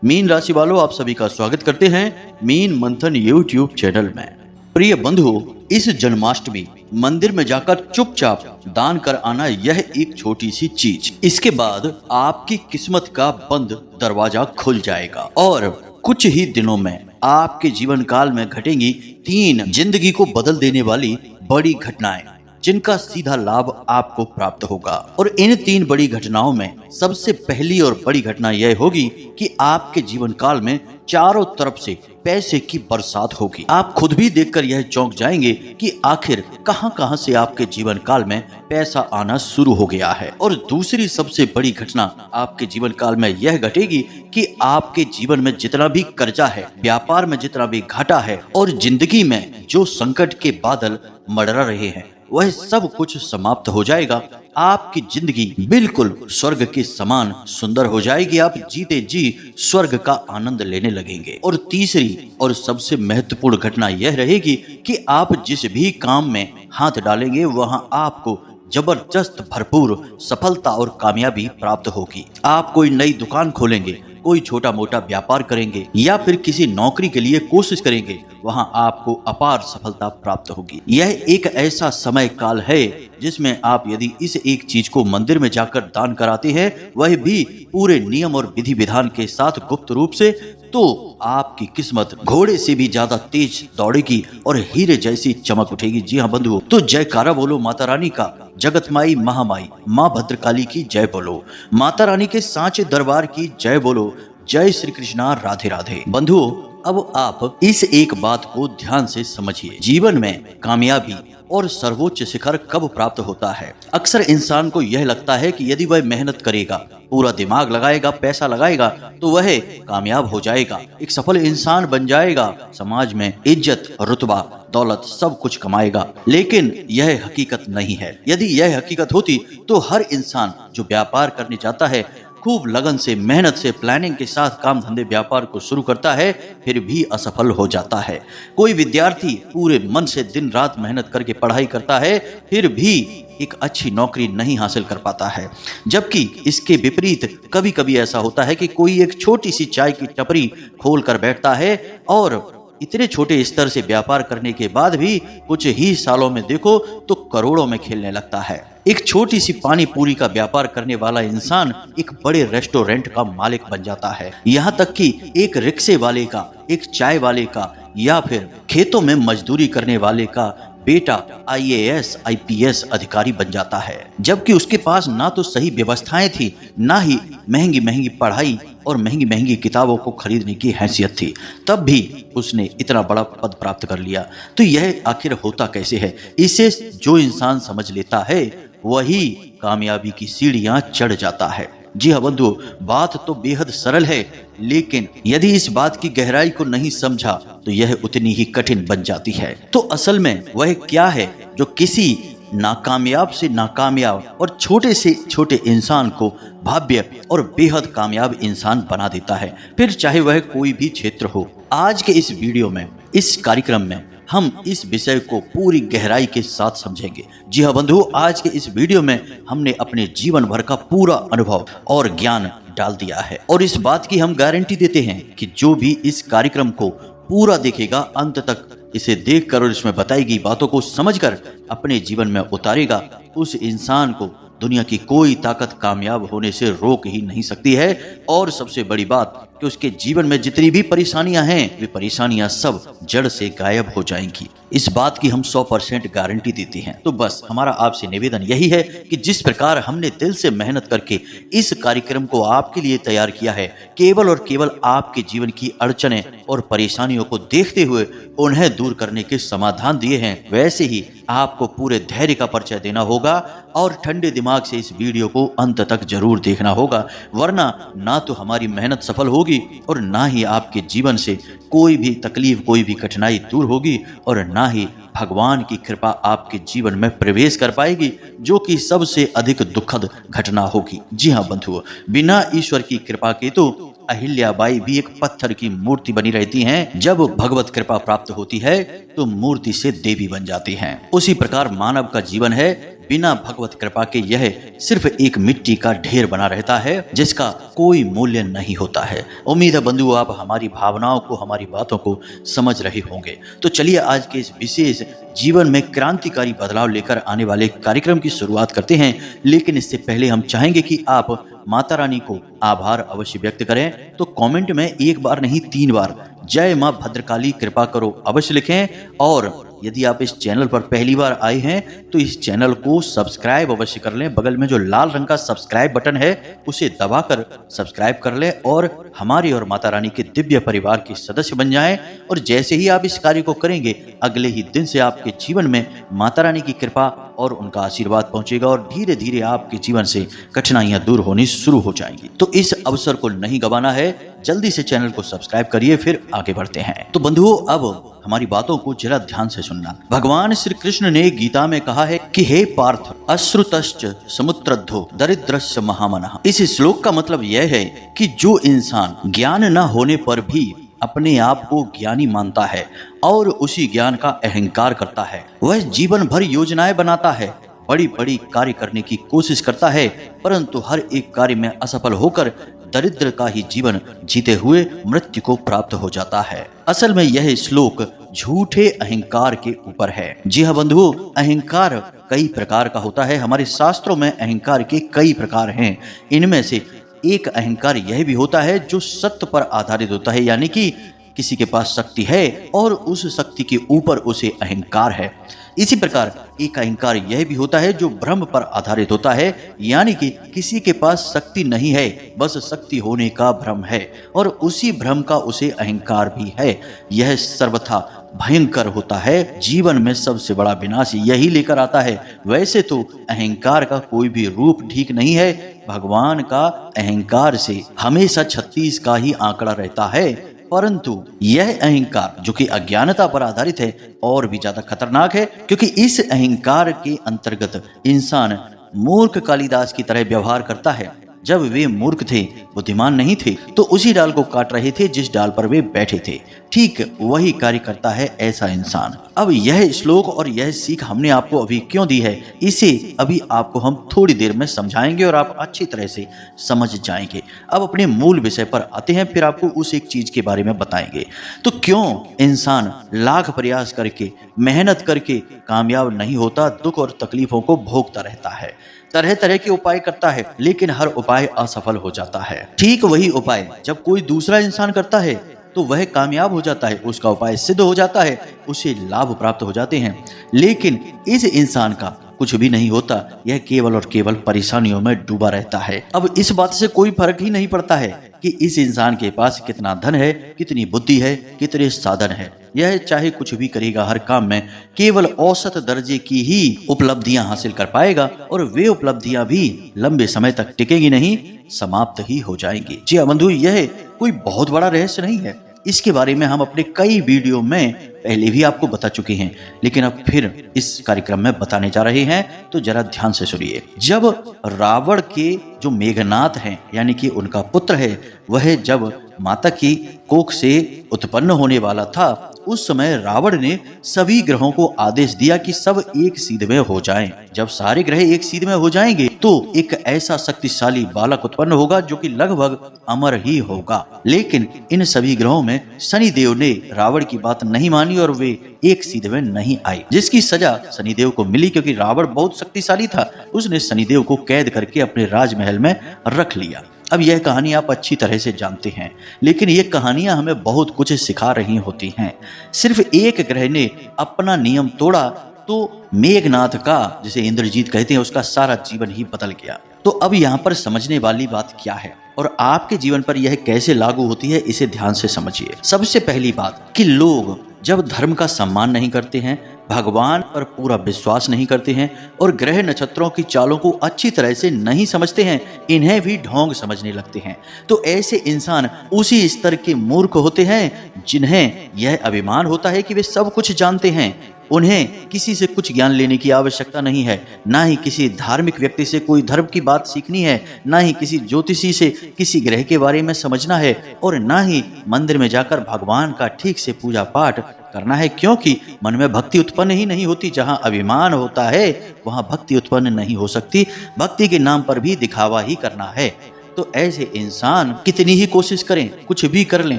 Mean राशि वालों, आप सभी का स्वागत करते हैं मीन मंथन यूट्यूब चैनल में। प्रिय बंधुओं, इस जन्माष्टमी मंदिर में जाकर चुपचाप दान कर आना, यह एक छोटी सी चीज, इसके बाद आपकी किस्मत का बंद दरवाजा खुल जाएगा और कुछ ही दिनों में आपके जीवन काल में घटेंगी 3 जिंदगी को बदल देने वाली बड़ी घटनाएं, जिनका सीधा लाभ आपको प्राप्त होगा। और इन 3 बड़ी घटनाओं में सबसे पहली और बड़ी घटना यह होगी कि आपके जीवन काल में चारों तरफ से पैसे की बरसात होगी। आप खुद भी देखकर यह चौंक जाएंगे कि आखिर कहां से आपके जीवन काल में पैसा आना शुरू हो गया है। और दूसरी सबसे बड़ी घटना आपके जीवन काल में यह घटेगी कि आपके जीवन में जितना भी कर्जा है, व्यापार में जितना भी घाटा है और जिंदगी में जो संकट के बादल मंडरा रहे हैं, वह सब कुछ समाप्त हो जाएगा। आपकी जिंदगी बिल्कुल स्वर्ग के समान सुंदर हो जाएगी। आप जीते जी स्वर्ग का आनंद लेने लगेंगे। और तीसरी और सबसे महत्वपूर्ण घटना यह रहेगी कि आप जिस भी काम में हाथ डालेंगे, वहां आपको जबरदस्त भरपूर सफलता और कामयाबी प्राप्त होगी। आप कोई नई दुकान खोलेंगे, कोई छोटा मोटा व्यापार करेंगे या फिर किसी नौकरी के लिए कोशिश करेंगे, वहां आपको अपार सफलता प्राप्त होगी। यह एक ऐसा समय काल है जिसमें आप यदि इस एक चीज को मंदिर में जाकर दान कराते हैं, वह भी पूरे नियम और विधि विधान के साथ गुप्त रूप से, तो आपकी किस्मत घोड़े से भी ज्यादा तेज दौड़ेगी और हीरे जैसी चमक उठेगी। जी हाँ बंधुओं, तो जयकारा बोलो माता रानी का, जगतमाई महामाई माँ भद्रकाली की जय बोलो, माता रानी के सांचे दरबार की जय बोलो। जय श्री कृष्णा, राधे राधे। बंधुओं, अब आप इस एक बात को ध्यान से समझिए, जीवन में कामयाबी और सर्वोच्च शिखर कब प्राप्त होता है। अक्सर इंसान को यह लगता है कि यदि वह मेहनत करेगा, पूरा दिमाग लगाएगा, पैसा लगाएगा, तो वह कामयाब हो जाएगा, एक सफल इंसान बन जाएगा, समाज में इज्जत, रुतबा, दौलत सब कुछ कमाएगा। लेकिन यह हकीकत नहीं है। यदि यह हकीकत होती तो हर इंसान जो व्यापार करने जाता है, खूब लगन से, मेहनत से, प्लानिंग के साथ काम धंधे व्यापार को शुरू करता है, फिर भी असफल हो जाता है। कोई विद्यार्थी पूरे मन से दिन रात मेहनत करके पढ़ाई करता है, फिर भी एक अच्छी नौकरी नहीं हासिल कर पाता है। जबकि इसके विपरीत कभी कभी ऐसा होता है कि कोई एक छोटी सी चाय की टपरी खोल कर बैठता है और इतने छोटे स्तर से व्यापार करने के बाद भी कुछ ही सालों में देखो तो करोड़ों में खेलने लगता है। एक छोटी सी पानी पूरी का व्यापार करने वाला इंसान एक बड़े रेस्टोरेंट का मालिक बन जाता है। यहाँ तक कि एक रिक्शे वाले का, एक चाय वाले का या फिर खेतों में मजदूरी करने वाले का बेटा IAS IPS अधिकारी बन जाता है। जबकि उसके पास ना तो सही व्यवस्थाएं थी, ना ही महंगी महंगी पढ़ाई और महंगी महंगी किताबों को खरीदने की हैसियत थी, तब भी उसने इतना बड़ा पद प्राप्त कर लिया। तो यह आखिर होता कैसे है? इसे जो इंसान समझ लेता है, वही कामयाबी की सीढ़ियां चढ़ जाता है। जी हाँ बंधु, बात तो बेहद सरल है, लेकिन यदि इस बात की गहराई को नहीं समझा तो यह उतनी ही कठिन बन जाती है। तो असल में वह क्या है जो किसी नाकामयाब से नाकामयाब और छोटे से छोटे इंसान को भव्य और बेहद कामयाब इंसान बना देता है, फिर चाहे वह कोई भी क्षेत्र हो। आज के इस वीडियो में, इस कार्यक्रम में हम इस विषय को पूरी गहराई के साथ समझेंगे। जी हाँ बंधु, आज के इस वीडियो में हमने अपने जीवन भर का पूरा अनुभव और ज्ञान डाल दिया है और इस बात की हम गारंटी देते हैं कि जो भी इस कार्यक्रम को पूरा देखेगा, अंत तक इसे देखकर और इसमें बताई गई बातों को समझकर अपने जीवन में उतारेगा, उस इंसान को दुनिया की कोई ताकत कामयाब होने से रोक ही नहीं सकती है। और सबसे बड़ी बात कि उसके जीवन में जितनी भी परेशानियां हैं, वे परेशानियां सब जड़ से गायब हो जाएंगी। इस बात की हम 100% गारंटी देते हैं। तो बस हमारा आपसे निवेदन यही है कि जिस प्रकार हमने दिल से मेहनत करके इस कार्यक्रम को आपके लिए तैयार किया है, केवल और केवल आपके जीवन की अड़चनें और परेशानियों को देखते हुए उन्हें दूर करने के समाधान दिए हैं, वैसे ही आपको पूरे धैर्य का परिचय देना होगा और ठंडे दिमाग से इस वीडियो को अंत तक जरूर देखना होगा, वरना ना तो हमारी मेहनत सफल होगी और ना ही आपके जीवन से कोई भी तकलीफ, कोई भी कठिनाई दूर होगी और ना ही भगवान की कृपा आपके जीवन में प्रवेश कर पाएगी, जो कि सबसे अधिक दुखद घटना होगी। जी हाँ बंधुओं, बिना ईश्वर की कृपा के तो अहिल्याबाई भी एक पत्थर की मूर्ति बनी रहती हैं, जब भगवत कृपा प्राप्त होती है तो मूर्ति से देवी बन जाती हैं। उसी प्रकार मानव का जीवन है, बिना भगवत कृपा के यह सिर्फ एक मिट्टी का ढेर बना रहता है जिसका कोई मूल्य नहीं होता है। उम्मीद है बंधु आप हमारी भावनाओं को, हमारी बातों को समझ रहे होंगे। तो चलिए आज के इस विशेष जीवन में क्रांतिकारी बदलाव लेकर आने वाले कार्यक्रम की शुरुआत करते हैं। लेकिन इससे पहले हम चाहेंगे कि आप माता रानी को आभार अवश्य व्यक्त करें। तो कमेंट में एक बार नहीं 3 बार जय मां भद्रकाली कृपा करो अवश्य लिखें। और यदि आप इस चैनल पर पहली बार आए हैं तो इस चैनल को सब्सक्राइब अवश्य कर लें। बगल में जो लाल रंग का सब्सक्राइब बटन है उसे दबाकर सब्सक्राइब कर लें और हमारे और माता रानी के दिव्य परिवार के सदस्य बन जाएं। और जैसे ही आप इस कार्य को करेंगे अगले ही दिन से आपके जीवन में माता रानी की कृपा और उनका आशीर्वाद पहुंचेगा और धीरे धीरे आपके जीवन से कठिनाइयां दूर होनी शुरू हो जाएंगी। तो इस अवसर को नहीं गंवाना है, जल्दी से चैनल को सब्सक्राइब करिए, फिर आगे बढ़ते हैं। तो बंधुओं अब हमारी बातों को जरा ध्यान से सुनना। भगवान श्री कृष्ण ने गीता में कहा है कि हे पार्थ अश्रुतश्च समुद्रद्धो दरिद्रस्य महामनः। इस श्लोक का मतलब यह है कि जो इंसान ज्ञान न होने पर भी अपने आप को ज्ञानी मानता है और उसी ज्ञान का अहंकार करता है, वह जीवन भर योजनाएं बनाता है, बड़ी बड़ी कार्य करने की कोशिश करता है, परंतु हर एक कार्य में असफल होकर दरिद्र का ही जीवन जीते हुए मृत्यु को प्राप्त हो जाता है। असल में यह श्लोक झूठे अहंकार के ऊपर है। जी हाँ बंधुओं, अहंकार कई प्रकार का होता है। हमारे शास्त्रों में अहंकार के कई प्रकार हैं। इनमें से एक अहंकार यह भी होता है जो सत्य पर आधारित होता है, यानी कि किसी के पास शक्ति है और उस शक्ति के ऊपर उसे अहंकार है। इसी प्रकार एक अहंकार यह भी होता है जो भ्रम पर आधारित होता है, यानी कि किसी के पास शक्ति नहीं है, बस शक्ति होने का भ्रम है और उसी भ्रम का उसे अहंकार भी है। यह सर्वथा भयंकर होता है, जीवन में सबसे बड़ा विनाश यही लेकर आता है। वैसे तो अहंकार का कोई भी रूप ठीक नहीं है। भगवान का अहंकार से हमेशा 36 का ही आंकड़ा रहता है, परंतु यह अहंकार जो कि अज्ञानता पर आधारित है और भी ज्यादा खतरनाक है, क्योंकि इस अहंकार के अंतर्गत इंसान मूर्ख कालिदास की तरह व्यवहार करता है। जब वे मूर्ख थे, बुद्धिमान नहीं थे, तो उसी डाल को काट रहे थे जिस डाल पर वे बैठे थे। ठीक वही कार्य करता है ऐसा इंसान। अब यह श्लोक और यह सीख हमने आपको अभी क्यों दी है, इसे अभी आपको हम थोड़ी देर में समझाएंगे और आप अच्छी तरह से समझ जाएंगे। अब अपने मूल विषय पर आते हैं, फिर आपको उस एक चीज के बारे में बताएंगे। तो क्यों इंसान लाख प्रयास करके, मेहनत करके कामयाब नहीं होता, दुख और तकलीफों को भोगता रहता है, तरह तरह के उपाय करता है, लेकिन हर उपाय असफल हो जाता है। ठीक वही उपाय जब कोई दूसरा इंसान करता है तो वह कामयाब हो जाता है, उसका उपाय सिद्ध हो जाता है, उसे लाभ प्राप्त हो जाते हैं। लेकिन इस इंसान का कुछ भी नहीं होता, यह केवल और केवल परेशानियों में डूबा रहता है। अब इस बात से कोई फर्क ही नहीं पड़ता है कि इस इंसान के पास कितना धन है, कितनी बुद्धि है, कितने साधन है। यह चाहे कुछ भी करेगा, हर काम में केवल औसत दर्जे की ही उपलब्धियां हासिल कर पाएगा और वे उपलब्धियां भी लंबे समय तक टिकेगी नहीं, समाप्त ही हो जाएंगी। जी हाँ बंधु, यह कोई बहुत बड़ा रहस्य नहीं है। इसके बारे में हम अपने कई वीडियो में पहले भी आपको बता चुके हैं, लेकिन अब फिर इस कार्यक्रम में बताने जा रहे हैं, तो जरा ध्यान से सुनिए। जब रावण के जो मेघनाथ हैं, यानी कि उनका पुत्र है, वह जब माता की कोख से उत्पन्न होने वाला था, उस समय रावण ने सभी ग्रहों को आदेश दिया कि सब एक सीध में हो जाएं। जब सारे ग्रह एक सीध में हो जाएंगे तो एक ऐसा शक्तिशाली बालक उत्पन्न होगा जो कि लगभग अमर ही होगा। लेकिन इन सभी ग्रहों में शनिदेव ने रावण की बात नहीं मानी और वे एक सीध में नहीं आए, जिसकी सजा शनिदेव को मिली, क्योंकि रावण बहुत शक्तिशाली था। उसने शनिदेव को कैद करके अपने राजमहल में रख लिया। अब यह कहानी आप अच्छी तरह से जानते हैं, लेकिन ये कहानियां हमें बहुत कुछ सिखा रही होती हैं। सिर्फ एक ग्रह ने अपना नियम तोड़ा तो मेघनाथ का, जिसे इंद्रजीत कहते हैं, उसका सारा जीवन ही बदल गया। तो अब यहाँ पर समझने वाली बात क्या है और आपके जीवन पर यह कैसे लागू होती है, इसे ध्यान से समझिए। सबसे पहली बात कि लोग जब धर्म का सम्मान नहीं करते हैं, भगवान पर पूरा विश्वास नहीं करते हैं और ग्रह नक्षत्रों की चालों को अच्छी तरह से नहीं समझते हैं, इन्हें भी ढोंग समझने लगते हैं, तो ऐसे इंसान उसी स्तर के मूर्ख होते हैं जिन्हें यह अभिमान होता है कि वे सब कुछ जानते हैं। उन्हें किसी से कुछ ज्ञान लेने की आवश्यकता नहीं है, ना ही किसी धार्मिक व्यक्ति से कोई धर्म की बात सीखनी है, ना ही किसी ज्योतिषी से किसी ग्रह के बारे में समझना है और ना ही मंदिर में जाकर भगवान का ठीक से पूजा पाठ करना है, क्योंकि मन में भक्ति उत्पन्न ही नहीं होती। जहाँ अभिमान होता है वहाँ भक्ति उत्पन्न नहीं हो सकती। भक्ति के नाम पर भी दिखावा ही करना है। तो ऐसे इंसान कितनी ही कोशिश करें, कुछ भी कर लें,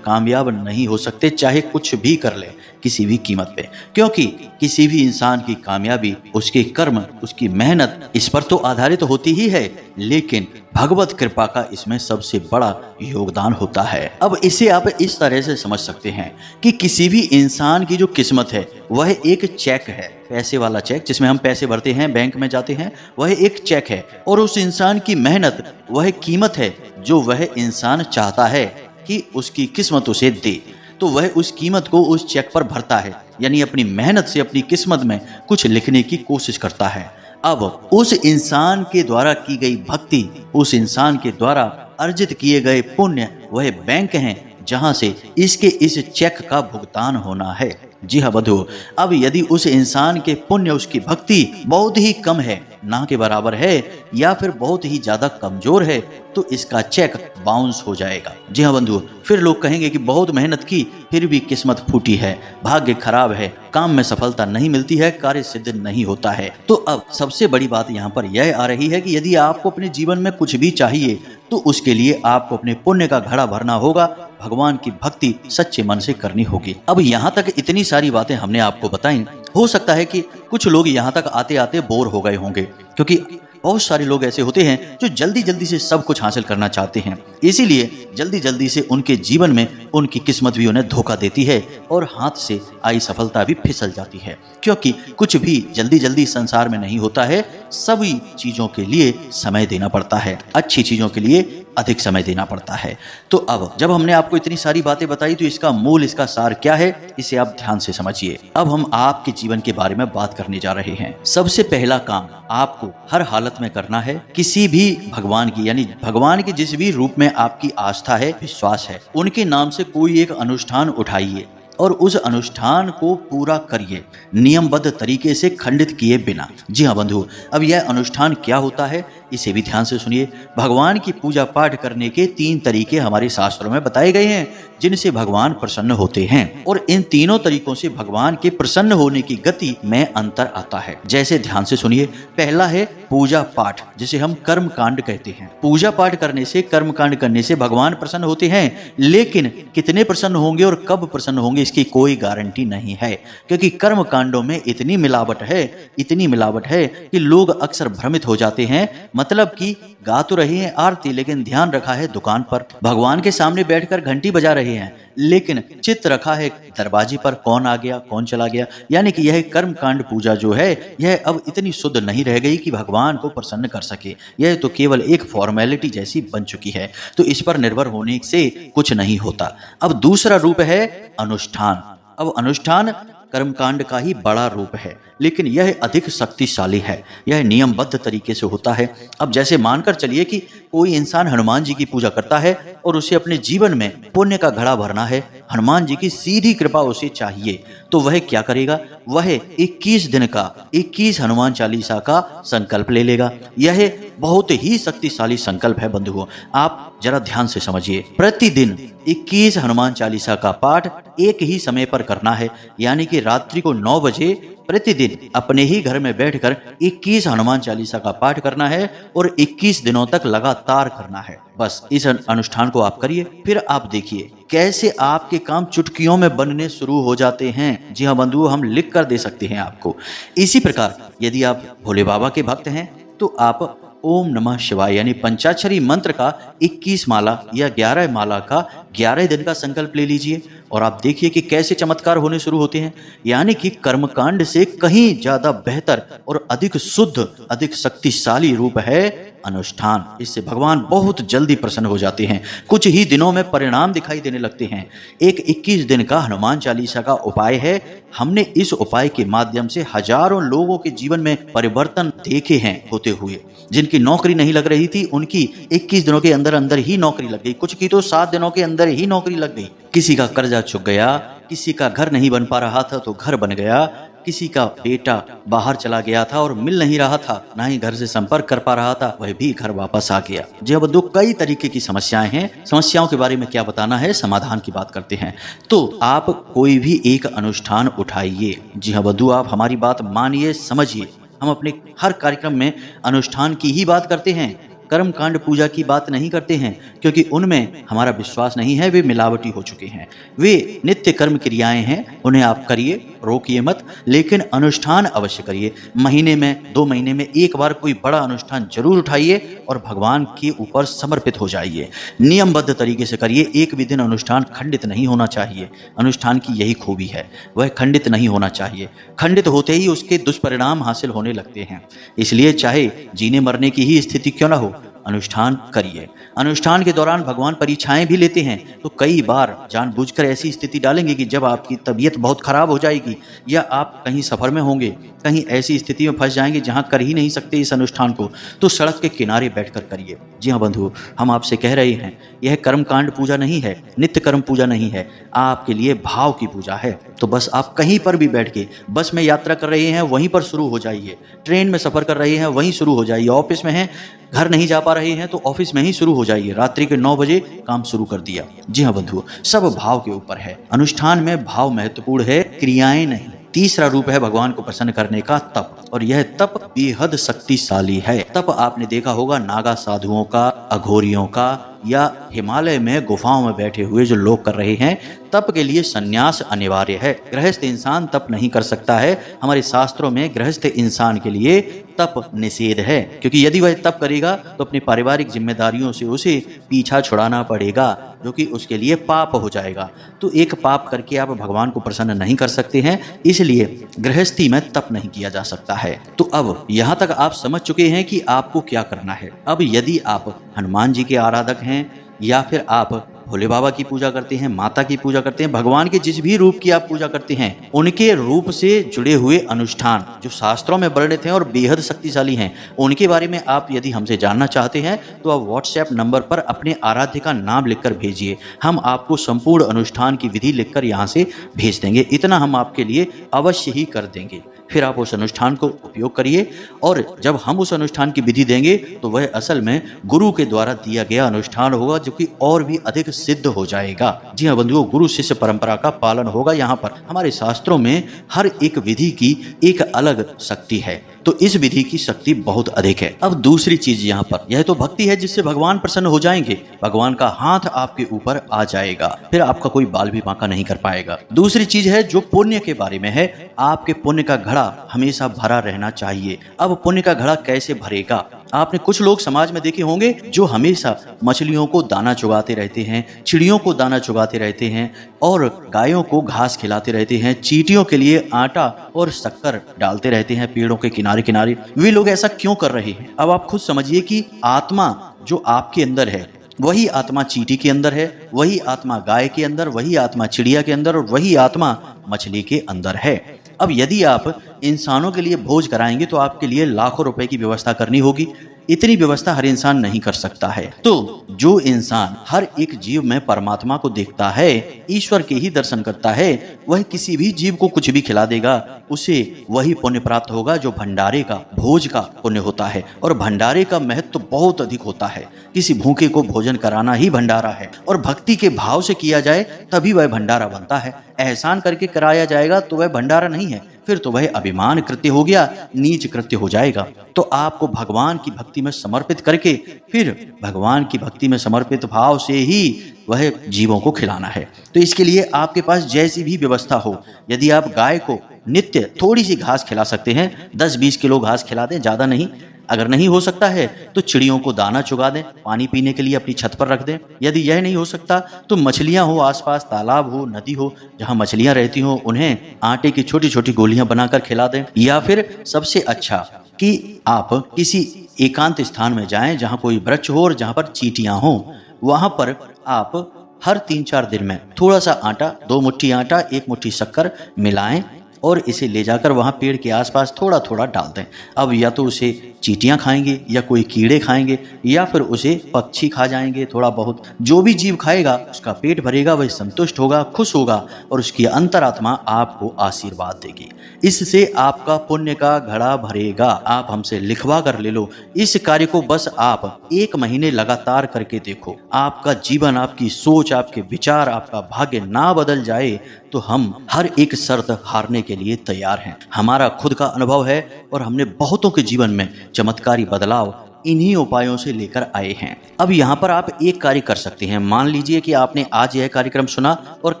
कामयाब नहीं हो सकते, चाहे कुछ भी कर लें किसी भी कीमत पे। क्योंकि किसी भी इंसान की कामयाबी उसके कर्म, उसकी मेहनत, इस पर तो आधारित होती ही है, लेकिन भगवत कृपा का इसमें सबसे बड़ा योगदान होता है। अब इसे आप इस तरह से समझ सकते हैं कि किसी भी इंसान की जो किस्मत है वह एक चेक है, पैसे वाला चेक जिसमें हम पैसे भरते हैं, बैंक में जाते हैं, वह एक चेक है। और उस इंसान की मेहनत वह कीमत है जो वह इंसान चाहता है कि उसकी किस्मत उसे दे। तो वह उस कीमत को उस चेक पर भरता है, यानी अपनी मेहनत से अपनी किस्मत में कुछ लिखने की कोशिश करता है। अब उस इंसान के द्वारा की गई भक्ति, उस इंसान के द्वारा अर्जित किए गए पुण्य वह बैंक हैं जहां से इसके इस चेक का भुगतान होना है। जी हाँ बंधु, अब यदि उस इंसान के पुण्य, उसकी भक्ति बहुत ही कम है, ना के बराबर है, या फिर बहुत ही ज्यादा कमजोर है, तो इसका चेक बाउंस हो जाएगा। जी हाँ बंधु, फिर लोग कहेंगे कि बहुत मेहनत की फिर भी किस्मत फूटी है, भाग्य खराब है, काम में सफलता नहीं मिलती है, कार्य सिद्ध नहीं होता है। तो अब सबसे बड़ी बात यहाँ पर यह आ रही है कि यदि आपको अपने जीवन में कुछ भी चाहिए तो उसके लिए आपको अपने पुण्य का घड़ा भरना होगा, भगवान की भक्ति सच्चे मन से करनी होगी। अब यहाँ तक इतनी सारी बातें हमने आपको बताई। हो सकता है कि कुछ लोग यहाँ तक आते आते बोर हो गए होंगे, क्योंकि बहुत सारे लोग ऐसे होते हैं जो जल्दी जल्दी से सब कुछ हासिल करना चाहते हैं, इसीलिए जल्दी जल्दी से उनके जीवन में उनकी किस्मत भी उन्हें धोखा देती है और हाथ से आई सफलता भी फिसल जाती है। क्योंकि कुछ भी जल्दी जल्दी संसार में नहीं होता है, सभी चीजों के लिए समय देना पड़ता है, अच्छी चीजों के लिए अधिक समय देना पड़ता है। तो अब जब हमने आपको इतनी सारी बातें बताई तो इसका मूल, इसका सार क्या है, इसे आप ध्यान से समझिए। अब हम आपके जीवन के बारे में बात करने जा रहे हैं। सबसे पहला काम आपको हर हालत में करना है, किसी भी भगवान की, यानी भगवान के जिस भी रूप में आपकी आस्था है, विश्वास है, उनके नाम से कोई एक अनुष्ठान उठाइए और उस अनुष्ठान को पूरा करिए, नियमबद्ध तरीके से, खंडित किए बिना। जी हाँ बंधु, अब यह अनुष्ठान क्या होता है इसे भी ध्यान से सुनिए। भगवान की पूजा पाठ करने के 3 तरीके हमारे शास्त्रों में बताए गए हैं जिनसे भगवान प्रसन्न होते हैं, और इन तीनों तरीकों से भगवान के प्रसन्न होने की गति में अंतर आता है। जैसे ध्यान से सुनिए, पहला है पूजा पाठ, जिसे हम कर्म कांड कहते हैं। पूजा पाठ करने से, कर्म कांड करने से भगवान प्रसन्न होते हैं, लेकिन कितने प्रसन्न होंगे और कब प्रसन्न होंगे इसकी कोई गारंटी नहीं है, क्योंकि कर्म कांडों में इतनी मिलावट है कि लोग अक्सर भ्रमित हो जाते हैं। मतलब कि गा तो रहे हैं आरती, लेकिन ध्यान रखा है दुकान पर। भगवान के सामने बैठकर घंटी बजा रहे हैं, लेकिन चित्त रखा है दरवाजे पर, कौन आ गया कौन चला गया। यानी कि यह कर्म कांड पूजा जो है, यह अब इतनी शुद्ध नहीं रह गई कि भगवान को प्रसन्न कर सके। यह तो केवल एक फॉर्मेलिटी जैसी बन चुकी है, तो इस पर निर्भर होने से कुछ नहीं होता। अब दूसरा रूप है अनुष्ठान। अब अनुष्ठान कर्मकांड का ही बड़ा रूप है, लेकिन यह अधिक शक्तिशाली है, यह नियमबद्ध तरीके से होता है। अब जैसे मानकर चलिए कि कोई इंसान हनुमान जी की पूजा करता है और उसे अपने जीवन में पुण्य का घड़ा भरना है, हनुमान जी की सीधी कृपा उसे चाहिए, तो वह क्या करेगा? वह 21 दिन का 21 हनुमान चालीसा का संकल्प ले लेगा। यह बहुत ही शक्तिशाली संकल्प है बंधुओं, आप जरा ध्यान से समझिए। प्रतिदिन 21 हनुमान चालीसा का पाठ एक ही समय पर करना है, यानी कि रात्रि को 9 बजे प्रतिदिन अपने ही घर में बैठकर 21 हनुमान चालीसा का पाठ करना है और 21 दिनों तक लगातार करना है। बस इस अनुष्ठान को आप करिए, फिर आप देखिए कैसे आपके काम चुटकियों में बनने शुरू हो जाते हैं। जी हाँ बंधुओं, हम लिख कर दे सकते हैं आपको। इसी प्रकार यदि आप भोले बाबा के भक्त हैं तो आप ओम नमः शिवाय यानी पंचाक्षरी मंत्र का 21 माला या 11 माला का 11 दिन का संकल्प ले लीजिए और आप देखिए कि कैसे चमत्कार होने शुरू होते हैं। यानी कि कर्मकांड से कहीं ज्यादा बेहतर और अधिक शुद्ध, अधिक शक्तिशाली रूप है अनुष्ठान। इससे भगवान बहुत जल्दी प्रसन्न हो जाते हैं, कुछ ही दिनों में परिणाम दिखाई देने लगते हैं। एक 21 दिन का हनुमान चालीसा का उपाय है। हमने इस उपाय के माध्यम से हजारों लोगों के जीवन में परिवर्तन देखे हैं होते हुए। जिनकी नौकरी नहीं लग रही थी उनकी 21 दिनों के अंदर अंदर ही नौकरी लग गई, कुछ की तो 7 दिनों के अंदर ही नौकरी लग गई। किसी का कर्जा चुक गया, किसी का घर नहीं बन पा रहा था तो घर बन गया, किसी का बेटा बाहर चला गया था और मिल नहीं रहा था, ना ही घर से संपर्क कर पा रहा था, वह भी घर वापस आ गया। जी हाँ बंधु, कई तरीके की समस्याएं हैं। समस्याओं के बारे में क्या बताना है, समाधान की बात करते हैं। तो आप कोई भी एक अनुष्ठान उठाइए। जी हाँ बंधु, आप हमारी बात मानिए, समझिए। हम अपने हर कार्यक्रम में अनुष्ठान की ही बात करते हैं, कर्म कांड पूजा की बात नहीं करते हैं, क्योंकि उनमें हमारा विश्वास नहीं है, वे मिलावटी हो चुके हैं। वे नित्य कर्म क्रियाएं हैं, उन्हें आप करिए, रोकिए मत, लेकिन अनुष्ठान अवश्य करिए। महीने में 2 महीने में एक बार कोई बड़ा अनुष्ठान जरूर उठाइए और भगवान के ऊपर समर्पित हो जाइए। नियमबद्ध तरीके से करिए। एक भी दिन अनुष्ठान खंडित नहीं होना चाहिए। अनुष्ठान की यही खूबी है, वह खंडित नहीं होना चाहिए। खंडित होते ही उसके दुष्परिणाम हासिल होने लगते हैं। इसलिए चाहे जीने मरने की ही स्थिति क्यों ना हो, अनुष्ठान करिए। अनुष्ठान के दौरान भगवान परीक्षाएं भी लेते हैं, तो कई बार जानबूझकर ऐसी स्थिति डालेंगे कि जब आपकी तबीयत बहुत खराब हो जाएगी या आप कहीं सफर में होंगे, कहीं ऐसी स्थिति में फंस जाएंगे जहां कर ही नहीं सकते इस अनुष्ठान को, तो सड़क के किनारे बैठकर करिए। जी हाँ बंधु, हम आपसे कह रहे हैं, यह कर्मकांड पूजा नहीं है, नित्य कर्म पूजा नहीं है, आपके लिए भाव की पूजा है। तो बस आप कहीं पर भी बैठ के, बस में यात्रा कर रहे हैं वहीं पर शुरू हो जाइए, ट्रेन में सफर कर रहे हैं वहीं शुरू हो जाइए, ऑफिस में हैं, घर नहीं जा पा रहे हैं तो ऑफिस में ही शुरू हो जाइए। रात्रि के 9 बजे काम शुरू कर दिया। जी हाँ बंधुओं, सब भाव के ऊपर है। अनुष्ठान में भाव महत्वपूर्ण है, क्रियाएं नहीं। तीसरा रूप है भगवान को प्रसन्न करने का तप, और यह तप बेहद शक्तिशाली है। तप आपने देखा होगा नागा साधुओं का, अघोरियों का, या हिमालय में गुफाओं में बैठे हुए जो लोग कर रहे हैं। तप के लिए संन्यास अनिवार्य है। गृहस्थ इंसान तप नहीं कर सकता है। हमारे शास्त्रों में गृहस्थ इंसान के लिए तप निषेध है, क्योंकि यदि वह तप करेगा तो अपनी पारिवारिक जिम्मेदारियों से उसे पीछा छुड़ाना पड़ेगा, जो कि उसके लिए पाप हो जाएगा। तो एक पाप करके आप भगवान को प्रसन्न नहीं कर सकते हैं, इसलिए गृहस्थी में तप नहीं किया जा सकता है। तो अब यहाँ तक आप समझ चुके हैं कि आपको क्या करना है। अब यदि आप हनुमान जी के आराधक हैं, या फिर आप भोले बाबा की पूजा करते हैं, माता की पूजा करते हैं, भगवान के जिस भी रूप की आप पूजा करते हैं, उनके रूप से जुड़े हुए अनुष्ठान जो शास्त्रों में वर्णित हैं और बेहद शक्तिशाली हैं, उनके बारे में आप यदि हमसे जानना चाहते हैं तो आप व्हाट्सएप नंबर पर अपने आराध्य का नाम लिखकर भेजिए। हम आपको संपूर्ण अनुष्ठान की विधि लिखकर यहाँ से भेज देंगे। इतना हम आपके लिए अवश्य ही कर देंगे। फिर आप उस अनुष्ठान को उपयोग करिए, और जब हम उस अनुष्ठान की विधि देंगे तो वह असल में गुरु के द्वारा दिया गया अनुष्ठान होगा, जो कि और भी अधिक सिद्ध हो जाएगा। जी हाँ बंधुओं, गुरु शिष्य परंपरा का पालन होगा। यहाँ पर हमारे शास्त्रों में हर एक विधि की एक अलग शक्ति है, तो इस विधि की शक्ति बहुत अधिक है। अब दूसरी चीज यहाँ पर, यह तो भक्ति है जिससे भगवान प्रसन्न हो जाएंगे, भगवान का हाथ आपके ऊपर आ जाएगा, फिर आपका कोई बाल भी बांका नहीं कर पाएगा। दूसरी चीज है जो पुण्य के बारे में है। आपके पुण्य का घड़ा हमेशा भरा रहना चाहिए। अब पुण्य का घड़ा कैसे भरेगा? आपने कुछ लोग समाज में देखे होंगे जो हमेशा मछलियों को दाना चुगाते रहते हैं, चिड़ियों को दाना चुगाते रहते हैं, और गायों को घास खिलाते रहते हैं, चींटियों के लिए आटा और शक्कर डालते रहते हैं पेड़ों के किनारे किनारे। वे लोग ऐसा क्यों कर रहे हैं? अब आप खुद समझिए कि आत्मा जो आपके अंदर है, वही आत्मा चींटी के अंदर है, वही आत्मा गाय के अंदर, वही आत्मा चिड़िया के अंदर, और वही आत्मा मछली के अंदर है। अब यदि आप इंसानों के लिए भोज कराएंगे तो आपके लिए लाखों रुपए की व्यवस्था करनी होगी। इतनी व्यवस्था हर इंसान नहीं कर सकता है। तो जो इंसान हर एक जीव में परमात्मा को देखता है, ईश्वर के ही दर्शन करता है, वह किसी भी जीव को कुछ भी खिला देगा, उसे वही पुण्य प्राप्त होगा जो भंडारे का, भोज का पुण्य होता है। और भंडारे का महत्व बहुत अधिक होता है। किसी भूखे को भोजन कराना ही भंडारा है, और भक्ति के भाव से किया जाए तभी वह भंडारा बनता है। एहसान करके कराया जाएगा तो वह भंडारा नहीं है, फिर तो वह अभिमान कृत्य हो गया, नीच कृत्य हो जाएगा। तो आपको भगवान की भक्ति में समर्पित करके, फिर भगवान की भक्ति में समर्पित भाव से ही वह जीवों को खिलाना है। तो इसके लिए आपके पास जैसी भी व्यवस्था हो, यदि आप गाय को नित्य थोड़ी सी घास खिला सकते हैं, 10-20 किलो घास खिला दें, ज़्यादा नहीं। अगर नहीं हो सकता है तो चिड़ियों को दाना चुगा दें, पानी पीने के लिए अपनी छत पर रख दें। यदि यह नहीं हो सकता तो मछलियां हो, आसपास तालाब हो, नदी हो, जहां मछलियां रहती हो, उन्हें आटे की छोटी छोटी गोलियां बनाकर खिला दें। या फिर सबसे अच्छा कि आप किसी एकांत स्थान में जाएं जहां कोई वृक्ष हो और जहां पर चींटियां हो, वहां पर आप हर 3-4 दिन में थोड़ा सा आटा, 2 मुट्ठी आटा, 1 मुट्ठी शक्कर मिलाएं और इसे ले जाकर वहाँ पेड़ के आसपास थोड़ा थोड़ा डाल दें। अब या तो उसे चींटियाँ खाएंगे या कोई कीड़े खाएंगे या फिर उसे पक्षी खा जाएंगे। थोड़ा बहुत जो भी जीव खाएगा उसका पेट भरेगा, वह संतुष्ट होगा, खुश होगा और उसकी अंतरात्मा आपको आशीर्वाद देगी। इससे आपका पुण्य का घड़ा भरेगा। आप हमसे लिखवा कर ले लो। इस कार्य को बस आप 1 महीने लगातार करके देखो। आपका जीवन, आपकी सोच, आपके विचार, आपका भाग्य ना बदल जाए तो हम हर एक शर्त हारने के लिए तैयार हैं। हमारा खुद का अनुभव है और हमने बहुतों के जीवन में चमत्कारी बदलाव इन्हीं उपायों से लेकर आए हैं। अब यहाँ पर आप एक कार्य कर सकते हैं। मान लीजिए कि आपने आज यह कार्यक्रम सुना और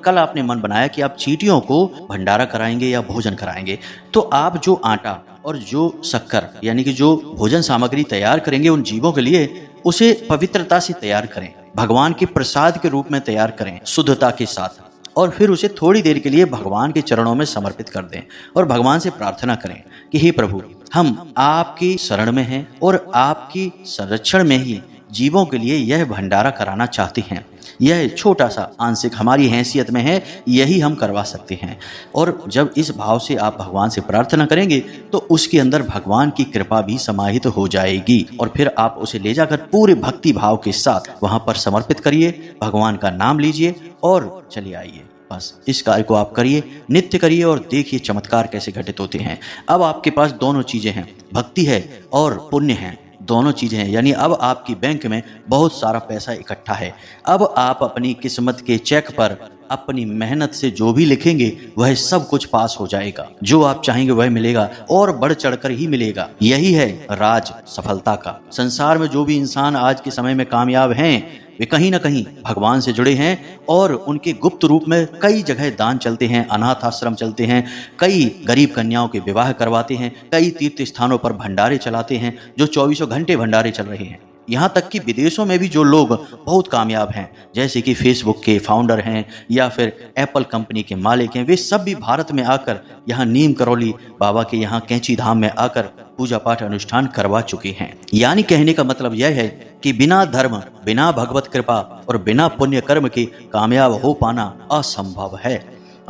कल आपने मन बनाया कि आप चींटियों को भंडारा कराएंगे या भोजन कराएंगे। तो आप जो आटा और जो शक्कर यानी कि जो भोजन सामग्री तैयार करेंगे उन जीवों के लिए, उसे पवित्रता से तैयार करें, भगवान के प्रसाद के रूप में तैयार करें, शुद्धता के साथ, और फिर उसे थोड़ी देर के लिए भगवान के चरणों में समर्पित कर दें और भगवान से प्रार्थना करें कि हे प्रभु, हम आपकी शरण में हैं और आपकी संरक्षण में ही जीवों के लिए यह भंडारा कराना चाहते हैं। यह छोटा सा आंशिक हमारी हैसियत में है, यही हम करवा सकते हैं। और जब इस भाव से आप भगवान से प्रार्थना करेंगे तो उसके अंदर भगवान की कृपा भी समाहित हो जाएगी और फिर आप उसे ले जाकर पूरे भक्ति भाव के साथ वहां पर समर्पित करिए, भगवान का नाम लीजिए और चले आइए। बस इस कार्य को आप करिए, नित्य करिए और देखिए चमत्कार कैसे घटित होते हैं। अब आपके पास दोनों चीजें हैं, भक्ति है और पुण्य है, दोनों चीजें हैं। यानी अब आपकी बैंक में बहुत सारा पैसा इकट्ठा है। अब आप अपनी किस्मत के चेक पर अपनी मेहनत से जो भी लिखेंगे वह सब कुछ पास हो जाएगा। जो आप चाहेंगे वह मिलेगा और बढ़ चढ़कर ही मिलेगा। यही है राज सफलता का। संसार में जो भी इंसान आज के समय में कामयाब हैं वे कहीं ना कहीं भगवान से जुड़े हैं और उनके गुप्त रूप में कई जगह दान चलते हैं, अनाथ आश्रम चलते हैं, कई गरीब कन्याओं के विवाह करवाते हैं, कई तीर्थ स्थानों पर भंडारे चलाते हैं जो 24 घंटे भंडारे चल रहे हैं। यहाँ तक कि विदेशों में भी जो लोग बहुत कामयाब हैं, जैसे कि फेसबुक के फाउंडर हैं या फिर एप्पल कंपनी के मालिक हैं, वे सब भी भारत में आकर यहाँ नीम करौली बाबा के यहाँ कैंची धाम में आकर पूजा पाठ अनुष्ठान करवा चुके हैं। यानी कहने का मतलब यह है कि बिना धर्म, बिना भगवत कृपा और बिना पुण्य कर्म के कामयाब हो पाना असंभव है।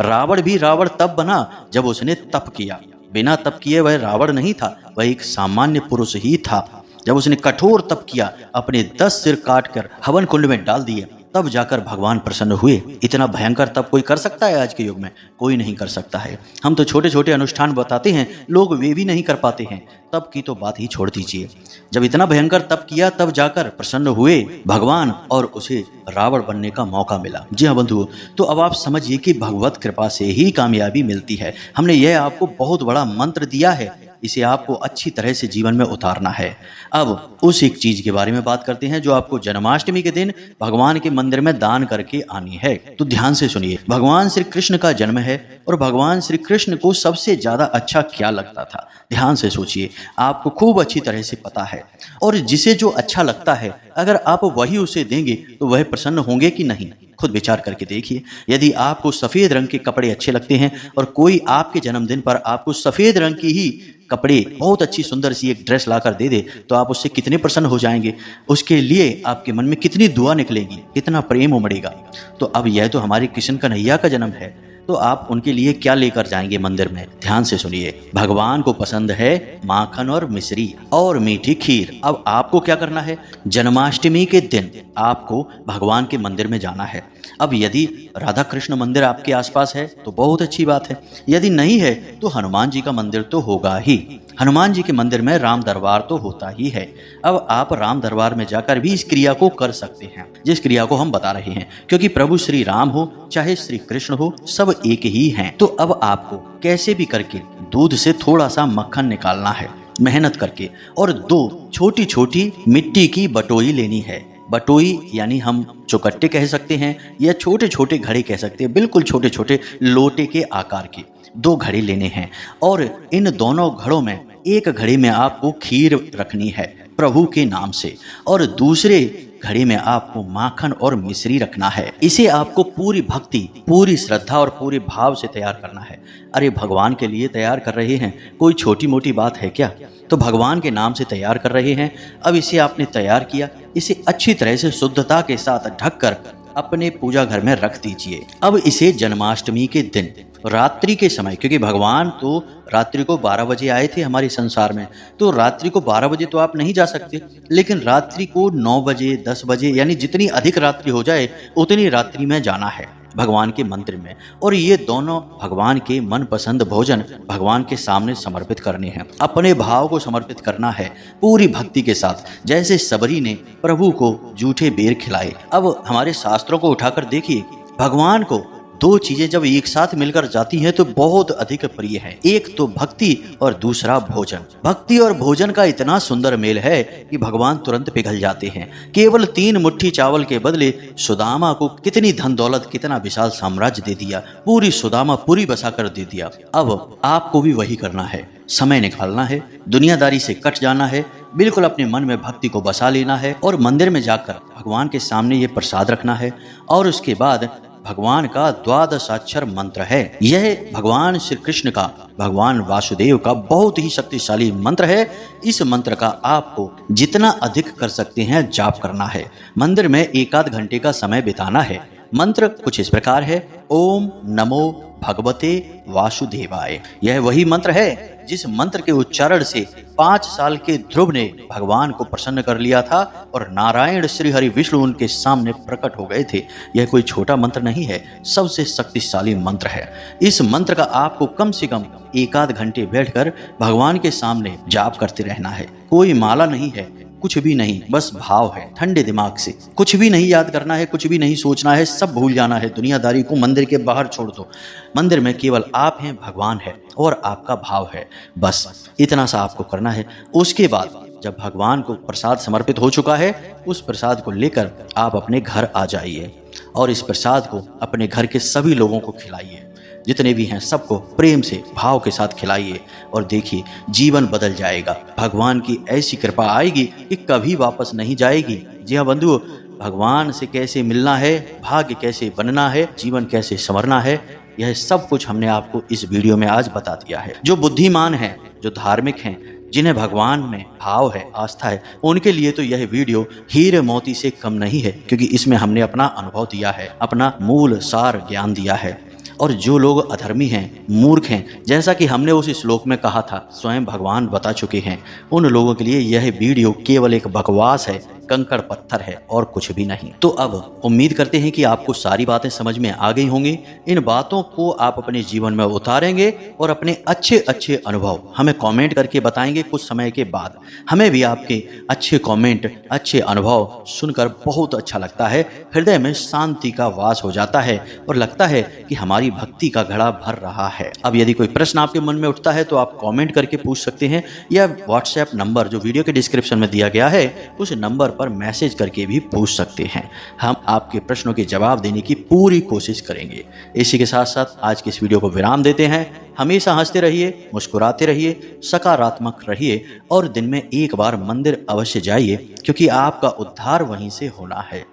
रावण भी रावण तब बना जब उसने तप किया। बिना तप किए वह रावण नहीं था, वह एक सामान्य पुरुष ही था। जब उसने कठोर तप किया, अपने 10 सिर काट कर हवन कुंड में डाल दिए, तब जाकर भगवान प्रसन्न हुए। इतना भयंकर तप कोई कर सकता है आज के युग में? कोई नहीं कर सकता है। हम तो छोटे छोटे अनुष्ठान बताते हैं, लोग वे भी नहीं कर पाते हैं। तप की तो बात ही छोड़ दीजिए। जब इतना भयंकर तप किया तब जाकर प्रसन्न हुए भगवान और उसे रावण बनने का मौका मिला। जी हाँ बंधुओं, तो अब आप समझिए कि भगवत कृपा से ही कामयाबी मिलती है। हमने यह आपको बहुत बड़ा मंत्र दिया है, इसे आपको अच्छी तरह से जीवन में उतारना है। अब उस एक चीज के बारे में बात करते हैं जो आपको जन्माष्टमी के दिन भगवान के मंदिर में दान करके आनी है। तो ध्यान से सुनिए, भगवान श्री कृष्ण का जन्म है और भगवान श्री कृष्ण को सबसे ज्यादा अच्छा क्या लगता था? ध्यान से सोचिए, आपको खूब अच्छी तरह से पता है। और जिसे जो अच्छा लगता है अगर आप वही उसे देंगे तो वह प्रसन्न होंगे कि नहीं? खुद विचार करके देखिए। यदि आपको सफेद रंग के कपड़े अच्छे लगते हैं और कोई आपके जन्मदिन पर आपको सफेद रंग की ही कपड़े, बहुत अच्छी सुंदर सी एक ड्रेस लाकर दे दे, तो आप उससे कितने प्रसन्न हो जाएंगे? उसके लिए आपके मन में कितनी दुआ निकलेगी, कितना प्रेम उमड़ेगा। तो अब यह तो हमारे कृष्ण कन्हैया का जन्म है, तो आप उनके लिए क्या लेकर जाएंगे मंदिर में? ध्यान से सुनिए, भगवान को पसंद है माखन और मिश्री और मीठी खीर। अब आपको क्या करना है? जन्माष्टमी के दिन आपको भगवान के मंदिर में जाना है। अब यदि राधा कृष्ण मंदिर आपके आसपास है तो बहुत अच्छी बात है, यदि नहीं है तो हनुमान जी का मंदिर तो होगा ही। हनुमान जी के मंदिर में राम दरबार तो होता ही है। अब आप राम दरबार में जाकर भी इस क्रिया को कर सकते हैं जिस क्रिया को हम बता रहे हैं, क्योंकि प्रभु श्री राम हो चाहे श्री कृष्ण हो, सब एक ही हैं। तो अब आपको कैसे भी करके दूध से थोड़ा सा मक्खन निकालना है, मेहनत करके, और 2 छोटी छोटी मिट्टी की बटोई लेनी है। बटोई यानी हम चौकट्टे कह सकते हैं या छोटे छोटे घड़े कह सकते हैं, बिल्कुल छोटे छोटे लोटे के आकार के 2 घड़े लेने हैं। और इन दोनों घड़ों में एक घड़े में आपको खीर रखनी है प्रभु के नाम से, और दूसरे घड़े में आपको माखन और मिश्री रखना है। इसे आपको पूरी भक्ति, पूरी श्रद्धा और पूरे भाव से तैयार करना है। अरे भगवान के लिए तैयार कर रहे हैं, कोई छोटी मोटी बात है क्या? तो भगवान के नाम से तैयार कर रहे हैं। अब इसे आपने तैयार किया, इसे अच्छी तरह से शुद्धता के साथ ढककर अपने पूजा घर में रख दीजिए। अब इसे जन्माष्टमी के दिन रात्रि के समय, क्योंकि भगवान तो रात्रि को 12 बजे आए थे हमारे संसार में, तो रात्रि को 12 बजे तो आप नहीं जा सकते, लेकिन रात्रि को 9 बजे 10 बजे यानी जितनी अधिक रात्रि हो जाए उतनी रात्रि में जाना है भगवान के मंदिर में, और ये दोनों भगवान के मनपसंद भोजन भगवान के सामने समर्पित करने हैं। अपने भाव को समर्पित करना है पूरी भक्ति के साथ, जैसे सबरी ने प्रभु को जूठे बेर खिलाए। अब हमारे शास्त्रों को उठाकर देखिए, भगवान को दो चीजें जब एक साथ मिलकर जाती हैं तो बहुत अधिक प्रिय है। एक तो भक्ति और दूसरा भोजन। भक्ति और भोजन का इतना सुंदर मेल है कि भगवान तुरंत पिघल जाते हैं। केवल 3 मुट्ठी चावल के बदले सुदामा को कितनी धन दौलत, कितना विशाल साम्राज्य दे दिया, पूरी सुदामा पूरी बसा कर दे दिया। अब आपको भी वही करना है, समय निकालना है, दुनियादारी से कट जाना है, बिल्कुल अपने मन में भक्ति को बसा लेना है और मंदिर में जाकर भगवान के सामने ये प्रसाद रखना है। और उसके बाद भगवान का 12 मंत्र है। यह भगवान श्री कृष्ण का, भगवान वासुदेव का बहुत ही शक्तिशाली मंत्र है। इस मंत्र का आपको जितना अधिक कर सकते हैं जाप करना है। मंदिर में 1-8 घंटे का समय बिताना है। मंत्र कुछ इस प्रकार है, ओम नमो भगवते वासुदेवाय। यह वही मंत्र है जिस मंत्र के उच्चारण से 5 साल के ध्रुव ने भगवान को प्रसन्न कर लिया था और नारायण श्री हरि विष्णु उनके सामने प्रकट हो गए थे। यह कोई छोटा मंत्र नहीं है, सबसे शक्तिशाली मंत्र है। इस मंत्र का आपको कम से कम 1-8 घंटे बैठकर भगवान के सामने जाप करते रहना है। कोई माला नहीं है, कुछ भी नहीं, बस भाव है। ठंडे दिमाग से कुछ भी नहीं याद करना है, कुछ भी नहीं सोचना है, सब भूल जाना है। दुनियादारी को मंदिर के बाहर छोड़ दो। मंदिर में केवल आप हैं, भगवान है और आपका भाव है, बस इतना सा आपको करना है। उसके बाद जब भगवान को प्रसाद समर्पित हो चुका है, उस प्रसाद को लेकर आप अपने घर आ जाइए और इस प्रसाद को अपने घर के सभी लोगों को खिलाइए। जितने भी हैं सबको प्रेम से भाव के साथ खिलाइए और देखिए जीवन बदल जाएगा। भगवान की ऐसी कृपा आएगी कि कभी वापस नहीं जाएगी। जी हाँ बंधुओं, भगवान से कैसे मिलना है, भाग्य कैसे बनना है, जीवन कैसे संवरना है, यह सब कुछ हमने आपको इस वीडियो में आज बता दिया है। जो बुद्धिमान हैं, जो धार्मिक हैं, जिन्हें भगवान में भाव है, आस्था है, उनके लिए तो यह वीडियो हीरे मोती से कम नहीं है, क्योंकि इसमें हमने अपना अनुभव दिया है, अपना मूल सार ज्ञान दिया है। और जो लोग अधर्मी हैं, मूर्ख हैं, जैसा कि हमने उस श्लोक में कहा था, स्वयं भगवान बता चुके हैं, उन लोगों के लिए यह वीडियो केवल एक बकवास है, कंकड़ पत्थर है और कुछ भी नहीं। तो अब उम्मीद करते हैं कि आपको सारी बातें समझ में आ गई होंगी। इन बातों को आप अपने जीवन में उतारेंगे और अपने अच्छे अच्छे अनुभव हमें कमेंट करके बताएंगे। कुछ समय के बाद हमें भी आपके अच्छे कमेंट, अच्छे अनुभव सुनकर बहुत अच्छा लगता है। हृदय में शांति का वास हो जाता है और लगता है कि हमारी भक्ति का घड़ा भर रहा है। अब यदि कोई प्रश्न आपके मन में उठता है तो आप कमेंट करके पूछ सकते हैं, या व्हाट्सएप नंबर जो वीडियो के डिस्क्रिप्शन में दिया गया है उस नंबर पर मैसेज करके भी पूछ सकते हैं। हम आपके प्रश्नों के जवाब देने की पूरी कोशिश करेंगे। इसी के साथ साथ आज की इस वीडियो को विराम देते हैं। हमेशा हंसते रहिए, मुस्कुराते रहिए, सकारात्मक रहिए और दिन में एक बार मंदिर अवश्य जाइए, क्योंकि आपका उद्धार वहीं से होना है।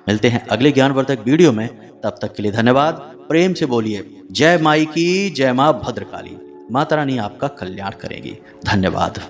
मिलते हैं अगले ज्ञानवर्धक वीडियो में, तब तक के लिए धन्यवाद। प्रेम से बोलिए जय माई की, जय मां भद्रकाली। माता रानी आपका कल्याण करेंगी। धन्यवाद।